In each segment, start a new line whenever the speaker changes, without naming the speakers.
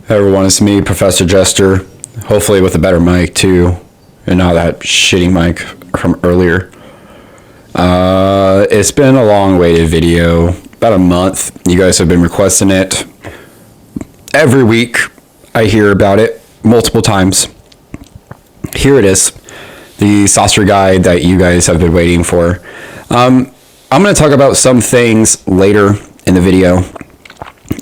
Hey everyone, it's me, Professor Jester. Hopefully with a better mic too, and not that shitty mic from earlier. It's been a long-awaited video, about a month. You guys have been requesting it. Every week, I hear about it multiple times. Here it is, the Sasori guide that you guys have been waiting for. I'm going to talk about some things later in the video.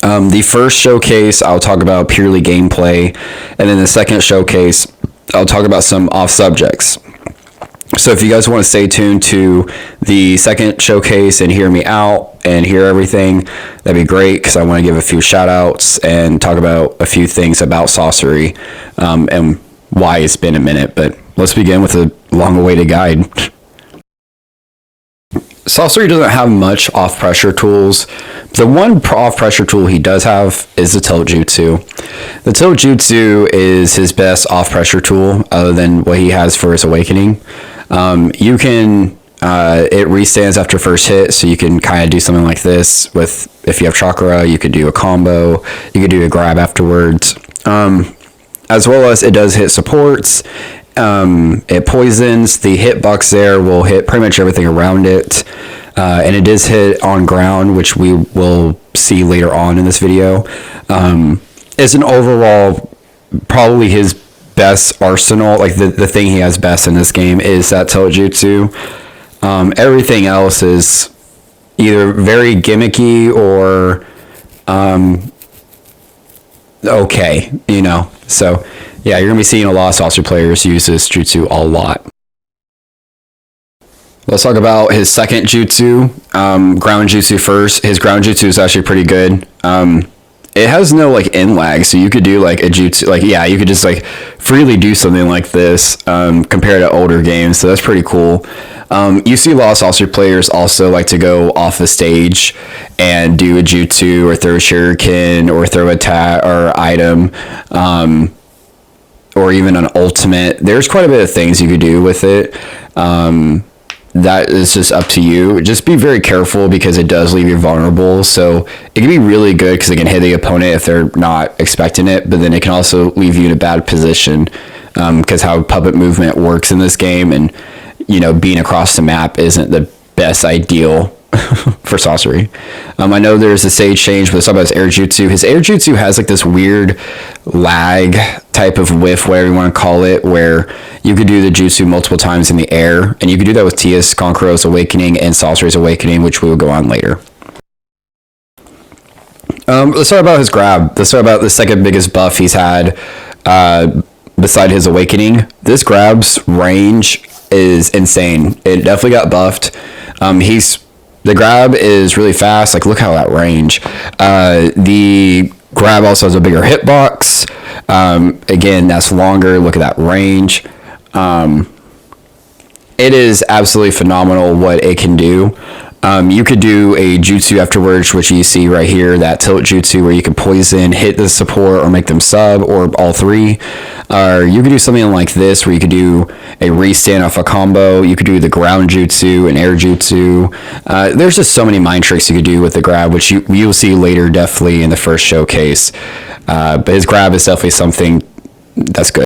The first showcase, I'll talk about purely gameplay, and then the second showcase, I'll talk about some off subjects. So if you guys want to stay tuned to the second showcase and hear me out and hear everything, that'd be great, because I want to give a few shout outs and talk about a few things about Sasori and why it's been a minute. But let's begin with a long-awaited guide. Sasori doesn't have much off-pressure tools. The one off-pressure tool he does have is the tilt jutsu. The tilt jutsu is his best off-pressure tool other than what he has for his awakening. You can, it restands after first hit, so you can kind of do something like this with, if you have chakra, you could do a combo, you could do a grab afterwards. As well as it does hit supports. It poisons. The hitbox there will hit pretty much everything around it, and it does hit on ground, which we will see later on in this video. It's an overall probably his best arsenal. Like the thing he has best in this game is that tilt jutsu. Everything else is either very gimmicky or okay, you know. So yeah, you're going to be seeing a lot of Sasori players use this jutsu a lot. Let's talk about his second jutsu, ground jutsu first. His ground jutsu is actually pretty good. It has no like in lag, so you could do like a jutsu, like yeah, you could just like freely do something like this compared to older games, so that's pretty cool. You see a lot of Sasori players also like to go off the stage and do a jutsu or throw a shuriken or throw a tag or item, or even an ultimate. There's quite a bit of things you could do with it. That is just up to you. Just be very careful, because it does leave you vulnerable. So it can be really good because it can hit the opponent if they're not expecting it, but then it can also leave you in a bad position because how puppet movement works in this game, and you know, being across the map isn't the best ideal for Sasori. I know there's a stage change, but let's talk about his air jutsu. His air jutsu has like this weird lag type of whiff, whatever you want to call it, where you could do the jutsu multiple times in the air, and you could do that with Tia's Konkuro's Awakening and Sasori's Awakening, which we will go on later. Let's talk about his grab. Let's talk about the second biggest buff he's had beside his Awakening. This grab's range is insane. It definitely got buffed. The grab is really fast. Like, look how that range. The grab also has a bigger hitbox. Again, that's longer. Look at that range. It is absolutely phenomenal what it can do. You could do a jutsu afterwards, which you see right here, that tilt jutsu, where you can poison, hit the support, or make them sub, or all three. Or you could do something like this, where you could do a restand off a combo. You could do the ground jutsu and air jutsu. There's just so many mind tricks you could do with the grab, which you'll see later, definitely in the first showcase. But his grab is definitely something that's good.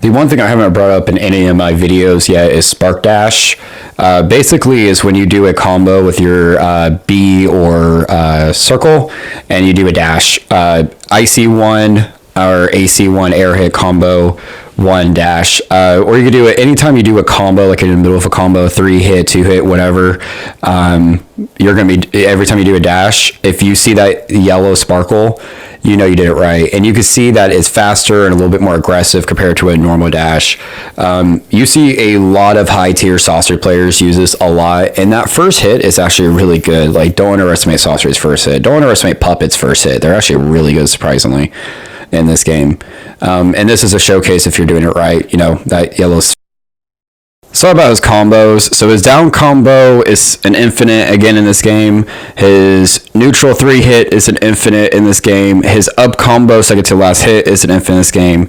The one thing I haven't brought up in any of my videos yet is Spark Dash. Basically is when you do a combo with your B or circle, and you do a dash. IC1 or AC1 air hit combo, 1 dash. Or you could do it anytime you do a combo, like in the middle of a combo, 3 hit, 2 hit, whatever. You're going to be, every time you do a dash, if you see that yellow sparkle, you know you did it right. And you can see that it's faster and a little bit more aggressive compared to a normal dash. You see a lot of high tier Sasori players use this a lot, and that first hit is actually really good. Like, don't underestimate Sasori's first hit. Don't underestimate Puppet's first hit. They're actually really good, surprisingly, in this game. And this is a showcase if you're doing it right. You know, that yellow. Let's talk about his combos. So his down combo is an infinite again in this game. His neutral 3-hit is an infinite in this game. His up combo, second to last hit, is an infinite in this game.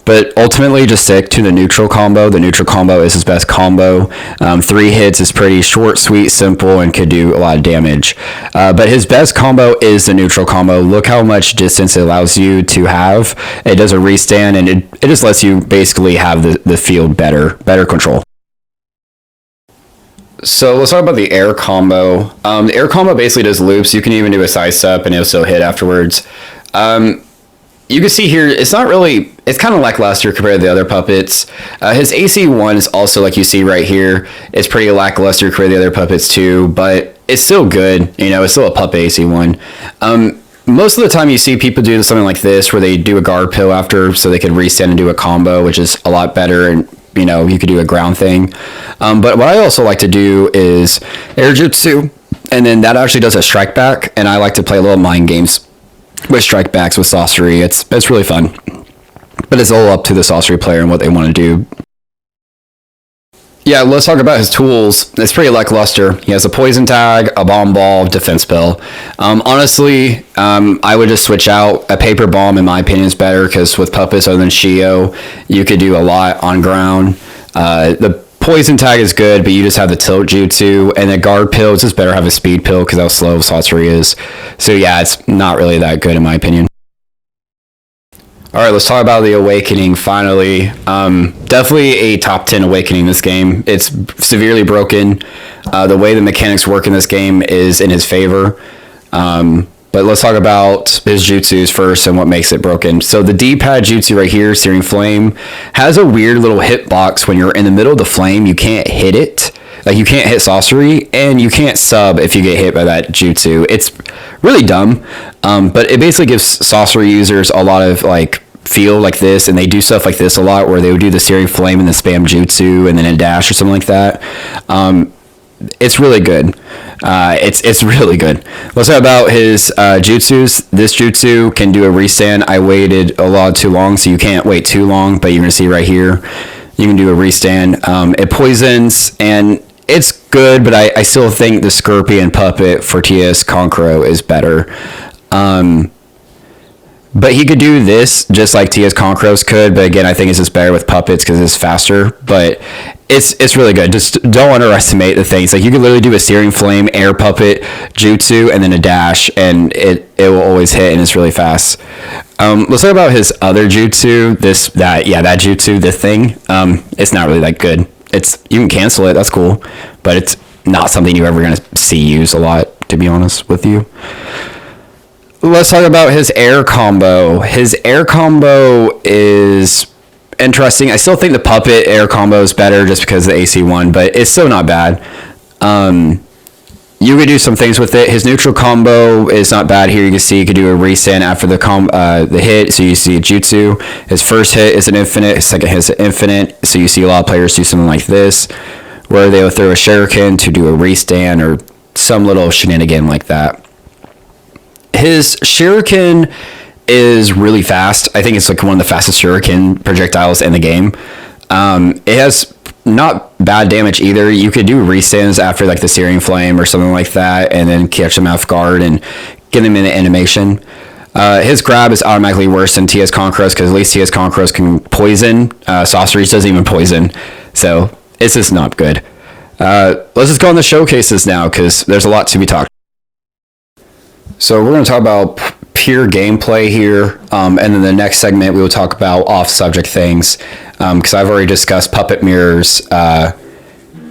But ultimately, just stick to the neutral combo. The neutral combo is his best combo. 3 hits is pretty short, sweet, simple, and could do a lot of damage. But his best combo is the neutral combo. Look how much distance it allows you to have. It does a restand, and it just lets you basically have the field better control. So let's talk about the air combo. The air combo basically does loops. You can even do a side step and it'll still hit afterwards. You can see here, it's kind of lackluster compared to the other puppets. His AC1 is also, like you see right here, it's pretty lackluster compared to the other puppets too, but it's still good. It's still a puppet AC1. Most of the time you see people do something like this where they do a guard pill after so they can restand and do a combo, which is a lot better, and you could do a ground thing. But what I also like to do is air jutsu, and then that actually does a strike back, and I like to play a little mind games with strike backs with Sasori. It's really fun. But it's all up to the Sasori player and what they want to do. Yeah, let's talk about his tools. It's pretty lackluster. He has a poison tag, a bomb ball, defense pill. Honestly, I would just switch out. A paper bomb, in my opinion, is better because with puppets other than Shio, you could do a lot on ground. The poison tag is good, but you just have the tilt jutsu, and the guard pill, it's just better to have a speed pill because how slow Sasori is. So yeah, it's not really that good in my opinion. All right, let's talk about the Awakening finally. Definitely a top 10 Awakening in this game. It's severely broken. The way the mechanics work in this game is in his favor. But let's talk about his jutsus first and what makes it broken. So the D-pad jutsu right here, Searing Flame, has a weird little hitbox. When you're in the middle of the flame, you can't hit it. Like, you can't hit Sasori, and you can't sub if you get hit by that jutsu. It's really dumb, but it basically gives Sasori users a lot of, feel like this, and they do stuff like this a lot, where they would do the Searing Flame and the spam jutsu, and then a dash or something like that. It's really good. It's really good. Let's talk about his jutsus. This jutsu can do a restand. I waited a lot too long, so you can't wait too long, but you're going to see right here, you can do a restand. It poisons, and it's good, but I still think the Scorpion puppet for TS Konkuro is better. But he could do this just like TS Konkuros could, but again, I think it's just better with puppets because it's faster. But it's really good. Just don't underestimate the things. Like, you could literally do a Searing Flame, air puppet, jutsu, and then a dash, and it will always hit, and it's really fast. Let's talk about his other jutsu. That jutsu, this thing. It's not really that good. You can cancel it. That's cool, but it's not something you're ever gonna see used a lot, to be honest with you. Let's talk about his air combo. His air combo is interesting. I still think the puppet air combo is better just because of the AC1, but it's still not bad. You could do some things with it. His neutral combo is not bad here. You can see you could do a restand after the hit, so you see a jutsu. His first hit is an infinite. His second hit is an infinite. So you see a lot of players do something like this, where they will throw a shuriken to do a restand or some little shenanigan like that. His shuriken is really fast. I think it's one of the fastest shuriken projectiles in the game. It has not bad damage either. You could do restands after the Searing Flame or something like that, and then catch them off guard and get them in the animation. His grab is automatically worse than TS Konkuros because at least TS Konkuros can poison. Sasori doesn't even poison, so it's just not good. Let's just go on the showcases now because there's a lot to be talked. So we're going to talk about pure gameplay here, and then the next segment we will talk about off-subject things, because I've already discussed puppet mirrors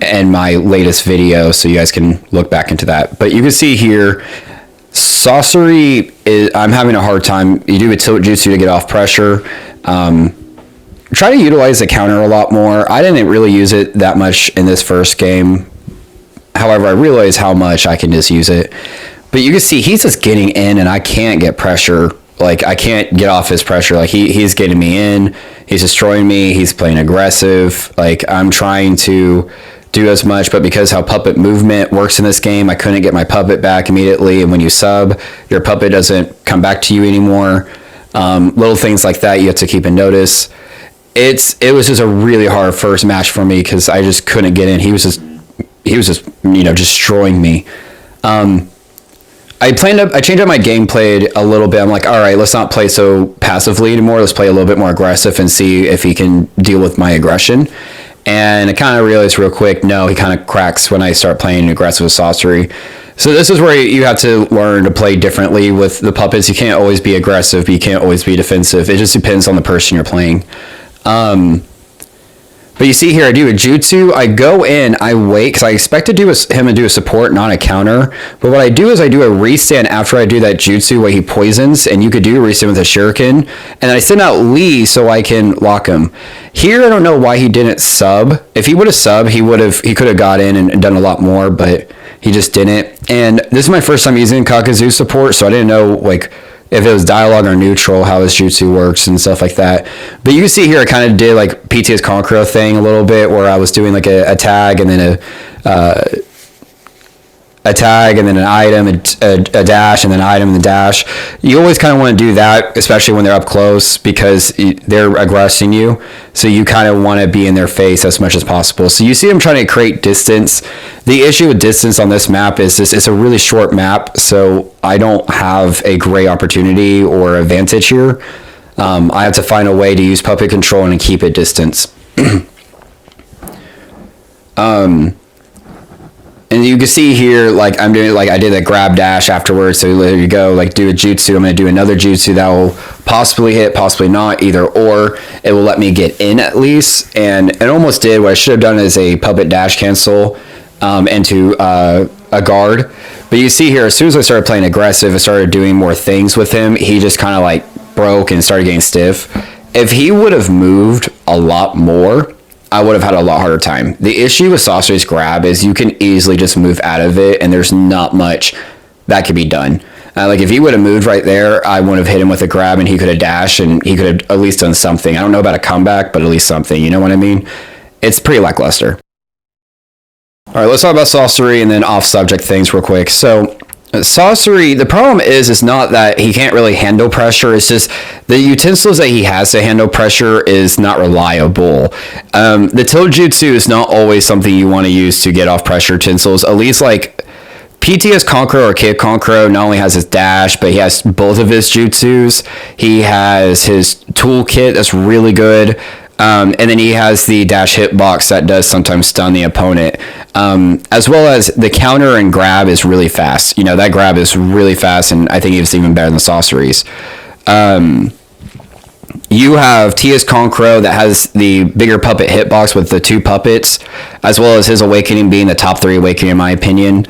in my latest video, so you guys can look back into that. But you can see here, Sasori I'm having a hard time. You do a tilt jutsu to get off pressure. Try to utilize the counter a lot more. I didn't really use it that much in this first game. However, I realized how much I can just use it. But you can see he's just getting in, and I can't get pressure. I can't get off his pressure. He's getting me in. He's destroying me. He's playing aggressive. I'm trying to do as much, but because how puppet movement works in this game, I couldn't get my puppet back immediately. And when you sub, your puppet doesn't come back to you anymore. Little things like that you have to keep in notice. it was just a really hard first match for me because I just couldn't get in. He was just destroying me. I changed up my gameplay a little bit. I'm like, all right, let's not play so passively anymore. Let's play a little bit more aggressive and see if he can deal with my aggression. And I kind of realized real quick, no, he kind of cracks when I start playing aggressive with Sasori. So this is where you have to learn to play differently with the puppets. You can't always be aggressive, but you can't always be defensive. It just depends on the person you're playing. But you see here, I do a jutsu. I go in, I wait, because I expect him to do a support, not a counter. But what I do is I do a restand after I do that jutsu where he poisons, and you could do a restand with a shuriken. And I send out Lee so I can lock him. Here, I don't know why he didn't sub. If he would have subbed, he could have got in and done a lot more, but he just didn't. And this is my first time using Kakazu support, so I didn't know, like, if it was dialogue or neutral, how his jutsu works and stuff like that. But you can see here I kind of did like PTS Konkuro thing a little bit where I was doing like a tag and then a tag and then an item, a dash and then an item and the dash. You always kind of want to do that, especially when they're up close because they're aggressing you. So you kind of want to be in their face as much as possible. So you see them trying to create distance. The issue with distance on this map is it's a really short map, so I don't have a great opportunity or advantage here. I have to find a way to use puppet control and keep it distance. And you can see here, like I'm doing, like I did a grab dash afterwards. So there you go, like do a jutsu. I'm gonna do another jutsu that will possibly hit, possibly not, either or. It will let me get in at least, and it almost did. What I should have done is a puppet dash cancel into a guard. But you see here, as soon as I started playing aggressive, I started doing more things with him. He just kind of like broke and started getting stiff. If he would have moved a lot more, I would have had a lot harder time. The issue with Sasori's grab is you can easily just move out of it, and there's not much that could be done. Like if he would have moved right there, I would have hit him with a grab, and he could have dashed, and he could have at least done something. I don't know about a comeback, but at least something. You know what I mean? It's pretty lackluster. All right, let's talk about Sasori and then off-subject things real quick. So Sasori, the problem is not that he can't really handle pressure. It's just the utensils that he has to handle pressure is not reliable. The tilt jutsu is not always something you want to use to get off pressure utensils. At least like PTS Konkuro or Kid Konkuro not only has his dash, but he has both of his jutsus. He has his toolkit that's really good. And then he has the dash hitbox that does sometimes stun the opponent, as well as the counter and grab is really fast. You know, that grab is really fast, and I think it's even better than Sasori's. You have TS Konkuro that has the bigger puppet hitbox with the two puppets, as well as his awakening being the top 3 awakening in my opinion,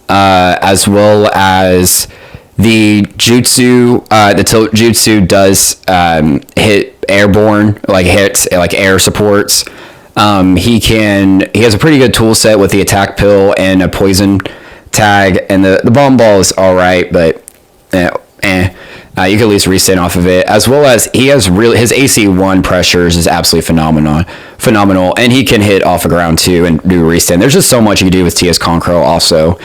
as well as the jutsu, the tilt jutsu does hit airborne, like hits like air supports. He has a pretty good tool set with the attack pill and a poison tag, and the bomb ball is all right, but you can at least restand off of it. As well as he has his AC1 pressures is absolutely phenomenal, and he can hit off the ground too and do restand. There's just so much you can do with TS Konkuro also.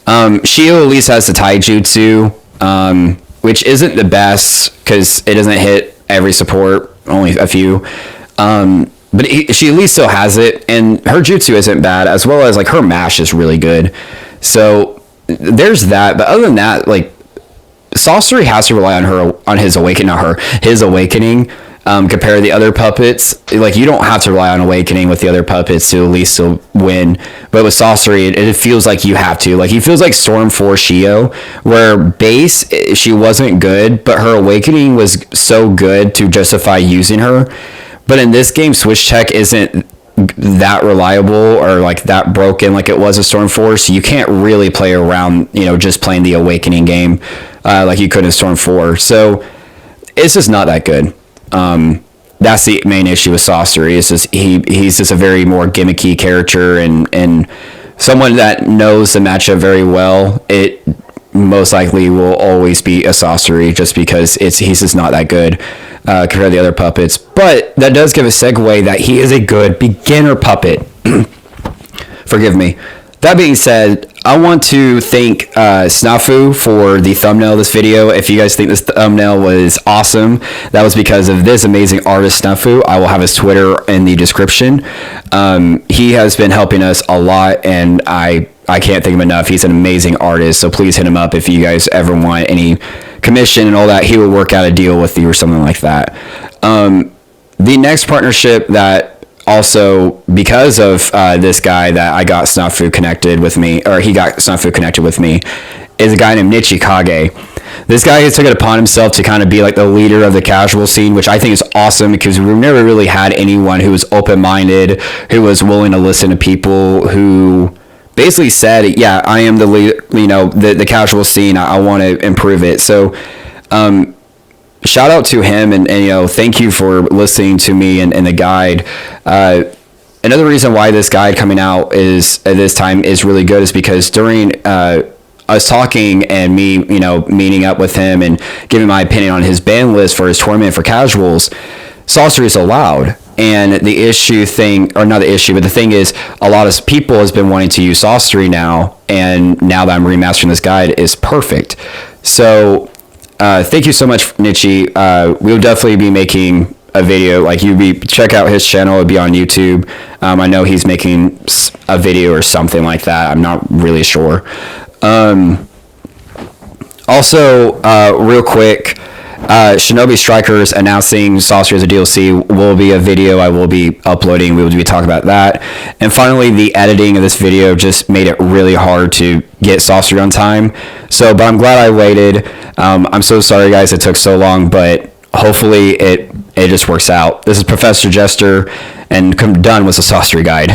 Shio at least has the taijutsu, which isn't the best because it doesn't hit every support, only a few. But she at least still has it, and her jutsu isn't bad, as well as like her mash is really good. So there's that. But other than that, like Sasori has to rely on his awakening. Compared to the other puppets, like you don't have to rely on awakening with the other puppets to at least win, but with Sasori it feels like you have to. Like he feels like Storm 4 Shio, where base she wasn't good, but her awakening was so good to justify using her. But in this game, switch tech isn't that reliable or like that broken like it was a Storm 4, so you can't really play around, just playing the awakening game like you could in Storm 4. So it's just not that good. That's the main issue with Sasori. Is just he's just a very more gimmicky character, and someone that knows the matchup very well. It most likely will always be a Sasori just because he's just not that good compared to the other puppets. But that does give a segue that he is a good beginner puppet. Forgive me. That being said, I want to thank Snafu for the thumbnail of this video. If you guys think this thumbnail was awesome, that was because of this amazing artist, Snafu. I will have his Twitter in the description. He has been helping us a lot, and I can't thank him enough. He's an amazing artist, so please hit him up if you guys ever want any commission and all that. He will work out a deal with you or something like that. The next partnership that also, because of this guy that I got Snafu connected with me, or he got Snafu connected with me, is a guy named Nichikage. This guy has took it upon himself to kind of be like the leader of the casual scene, which I think is awesome because we've never really had anyone who was open-minded, who was willing to listen to people, who basically said, yeah, I am the leader, the casual scene. I want to improve it. So, shout out to him, and thank you for listening to me and the guide. Another reason why this guide coming out is at this time is really good is because during us talking and me meeting up with him and giving my opinion on his ban list for his tournament for casuals, Sasori is allowed. And the issue thing, or not the issue, but the thing is, a lot of people has been wanting to use Sasori now, and now that I'm remastering this guide, is perfect. So thank you so much, Nichi. We'll definitely be making a video. Like, check out his channel. It'll be on YouTube. I know he's making a video or something like that. I'm not really sure. Also, real quick, Shinobi Strikers announcing Sasori as a DLC will be a video I will be uploading. We will be talking about that. And finally, the editing of this video just made it really hard to get Sasori on time. But I'm glad I waited. I'm so sorry, guys, it took so long, but hopefully it just works out. This is Professor Jester, and done with the Sasori guide.